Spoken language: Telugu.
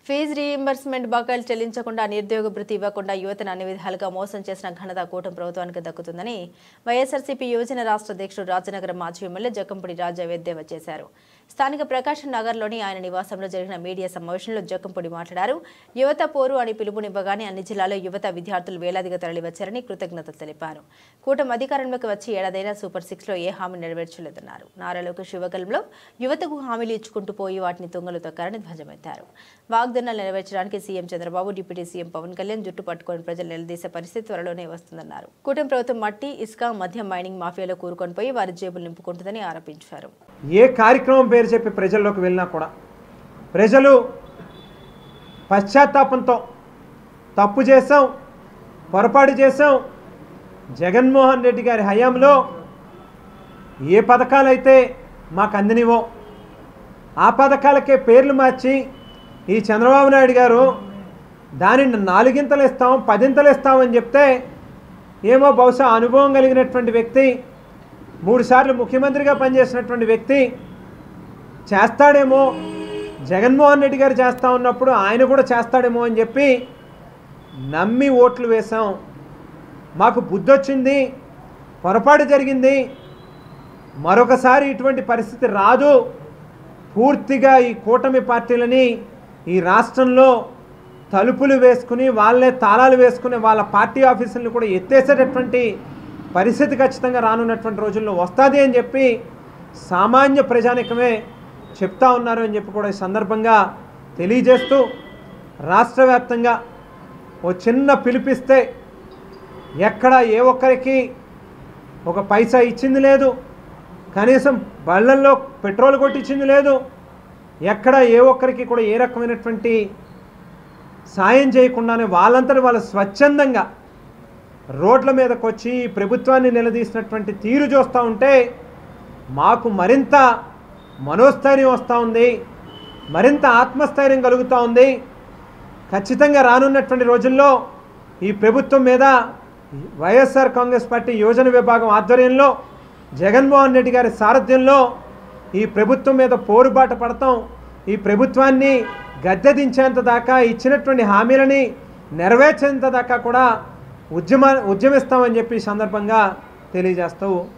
ఫీజు రీయింబర్స్మెంట్ బకాయిలు చెల్లించకుండా నిరుద్యోగ భృతి ఇవ్వకుండా యువతను అన్ని విధాలుగా మోసం చేసిన ఘనత కూటమి ప్రభుత్వానికి దక్కుతుందని వైఎస్ఆర్సీపీ యువజన రాష్ట్ర అధ్యక్షుడు రాజనగరం మాజీ ఎమ్మెల్యే జక్కంపూడి రాజా ఎద్దేవా చేశారు. స్థానిక ప్రకాశం నగర్లోని ఆయన నివాసంలో జరిగిన మీడియా సమావేశంలో జక్కంపూడి మాట్లాడారు. యువత పోరు అని పిలుపునివ్వగానే అన్ని జిల్లాల్లో యువత విద్యార్థులు వేలాదిగా తరలివచ్చారని కృతజ్ఞతలు తెలిపారు. కూటమి అధికారంలోకి వచ్చి ఏడాదైనా సూపర్ 6లో ఏ హామీ నెరవేర్చలేదన్నారు. నారా లోకేష్ యువగలంలో యువతకు హామీలు ఇచ్చుకుంటూ పోయి వాటిని తుంగలు తొక్కారని ధ్వజమెత్తారు. వాగ్దానాలు నెరవేర్చడానికి CM Chandrababu, deputy CM Pawan Kalyan జుట్టు పట్టుకొని ప్రజలు నిలదీసే పరిస్థితి త్వరలోనే వస్తుందన్నారు. కూటమి ప్రభుత్వం మట్టి, ఇసుక, మద్యం మైనింగ్ మాఫియాలో కూరుకొని పోయి వారి జేబులు నింపుకుంటుందని ఆరోపించారు. ఏ కార్యక్రమం పేరు చెప్పి ప్రజల్లోకి వెళ్ళినా కూడా ప్రజలు పశ్చాత్తాపంతో తప్పు చేశాం, పొరపాటు చేశాం, జగన్మోహన్ రెడ్డి గారి హయాంలో ఏ పథకాలైతే మాకు అందినివో ఆ పథకాలకే పేర్లు మార్చి ఈ చంద్రబాబు నాయుడు గారు దానిని 4గింతలు ఇస్తాం, 10ంతలు ఇస్తామని చెప్తే ఏమో బహుశా అనుభవం కలిగినటువంటి వ్యక్తి, 3 సార్లు ముఖ్యమంత్రిగా పనిచేసినటువంటి వ్యక్తి చేస్తాడేమో, జగన్మోహన్ రెడ్డి గారు చేస్తూ ఉన్నప్పుడు ఆయన కూడా చేస్తాడేమో అని చెప్పి నమ్మి ఓట్లు వేశాం. మాకు బుద్ధి వచ్చింది, పొరపాటు జరిగింది, మరొకసారి ఇటువంటి పరిస్థితి రాదు, పూర్తిగా ఈ కూటమి పార్టీలని ఈ రాష్ట్రంలో తలుపులు వేసుకుని వాళ్ళే తాళాలు వేసుకుని వాళ్ళ పార్టీ ఆఫీసులను కూడా ఎత్తేసేటటువంటి పరిస్థితి ఖచ్చితంగా రానున్నటువంటి రోజుల్లో వస్తుంది అని చెప్పి సామాన్య ప్రజానికమే చెప్తా ఉన్నారు అని చెప్పి కూడా ఈ సందర్భంగా తెలియజేస్తూ రాష్ట్ర వ్యాప్తంగా ఓ చిన్న పిలిపిస్తే ఎక్కడ ఏ ఒక్కరికి ఒక పైసా ఇచ్చింది లేదు, కనీసం బళ్ళల్లో పెట్రోల్ కొట్టించింది లేదు, ఎక్కడ ఏ ఒక్కరికి కూడా ఏ రకమైనటువంటి సాయం చేయకుండానే వాళ్ళంతటి వాళ్ళు స్వచ్ఛందంగా రోడ్ల మీదకి వచ్చి ప్రభుత్వాన్ని నిలదీసినటువంటి తీరు చూస్తూ ఉంటే మాకు మరింత మనోస్థైర్యం వస్తూ ఉంది, మరింత ఆత్మస్థైర్యం కలుగుతూ ఉంది. ఖచ్చితంగా రానున్నటువంటి రోజుల్లో ఈ ప్రభుత్వం మీద వైఎస్ఆర్ కాంగ్రెస్ పార్టీ యువజన విభాగం ఆధ్వర్యంలో జగన్మోహన్ రెడ్డి గారి సారథ్యంలో ఈ ప్రభుత్వం మీద పోరుబాట పడతాం. ఈ ప్రభుత్వాన్ని గద్దె దించేంత దాకా, ఇచ్చినటువంటి హామీలని నెరవేర్చేంత దాకా కూడా ఉద్యమిస్తామని చెప్పి సందర్భంగా తెలియజేస్తూ